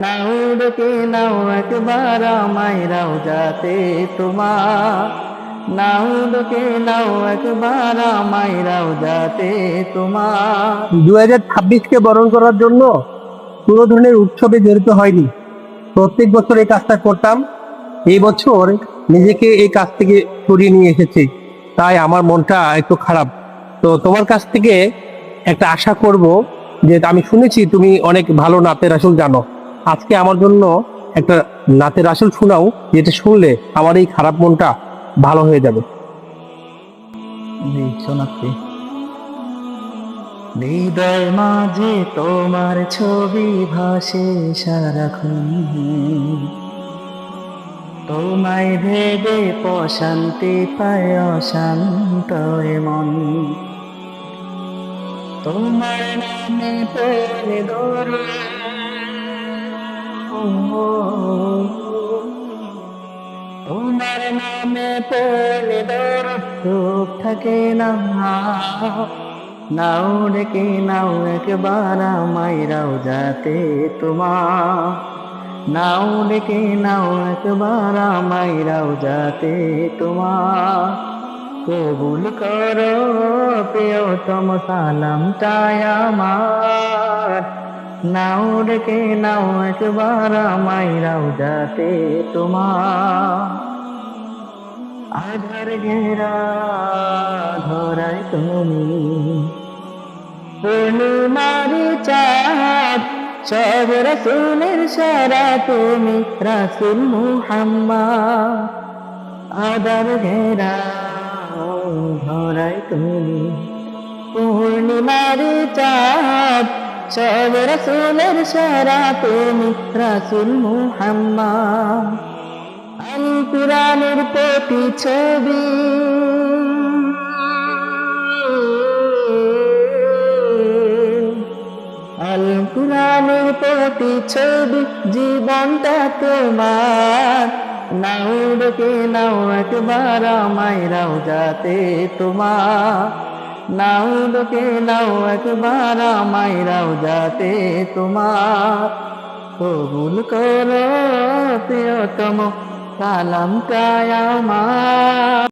নাও ডেকে নাও একবার আমায় রওজাতে তোমার, নাও ডেকে নাও একবার আমায় রওজাতে তোমার। 2026-কে বরণ করার জন্য কোনো ধরনের উৎসবে জড়িত হয়নি। প্রত্যেক বছর এই কাজটা করতাম, এই বছর নিজেকে এই কাজ থেকে সরিয়ে নিয়ে এসেছি, তাই আমার মনটা একটু খারাপ। তো তোমার কাছ থেকে একটা আশা করব, যে আমি শুনেছি তুমি অনেক ভালো নাতের আসল জানো। আজকে আমার জন্য একটা নাতের আসল শোনাও, যেটা শুনলে আমার এই খারাপ মনটা ভালো হয়ে যাবে। জি শোনাচ্ছি। হৃদয় মাঝে তোমার ছবি ভাসে সারাক্ষণ, তোমায় ভেবে প্রশান্তি পায় অশান্ত এ মন। তোমার নামে পড়ে ধরে তোমার নামে পড়ে ধরে চোখ থাকে না। নাও ডেকে নাও একবার আমায় রওজাতে তোমার, নাও ডেকে নাও একবার আমায় রওজাতে তোমার। কবুল করো প্রিয়তম সালামটাই আমার, নাও ডেকে নাও একবার আমায় রওজাতে তোমার। আধার ঘেরা ধরায় তুমি, পূর্ণিমার চাঁদ, সব রাসূলের সারা তুমি রাসূল মুহাম্মদ। আধার ঘেরা ধরায় তুমি, পূর্ণিমার চাঁদ, সব রাসূলের সারা তুমি রাসূল মুহাম্মদ। আল কুরআনের প্রতি ছবি, আল কুরআনের প্রতি ছবি, জীবনটা তোমার। নাও ডেকে নাও একবার আমায় রওজাতে তোমার, নাও ডেকে নাও একবার আমায় রওজাতে তোমার। কবুল করো প্রিয়তম সালামটা আমার।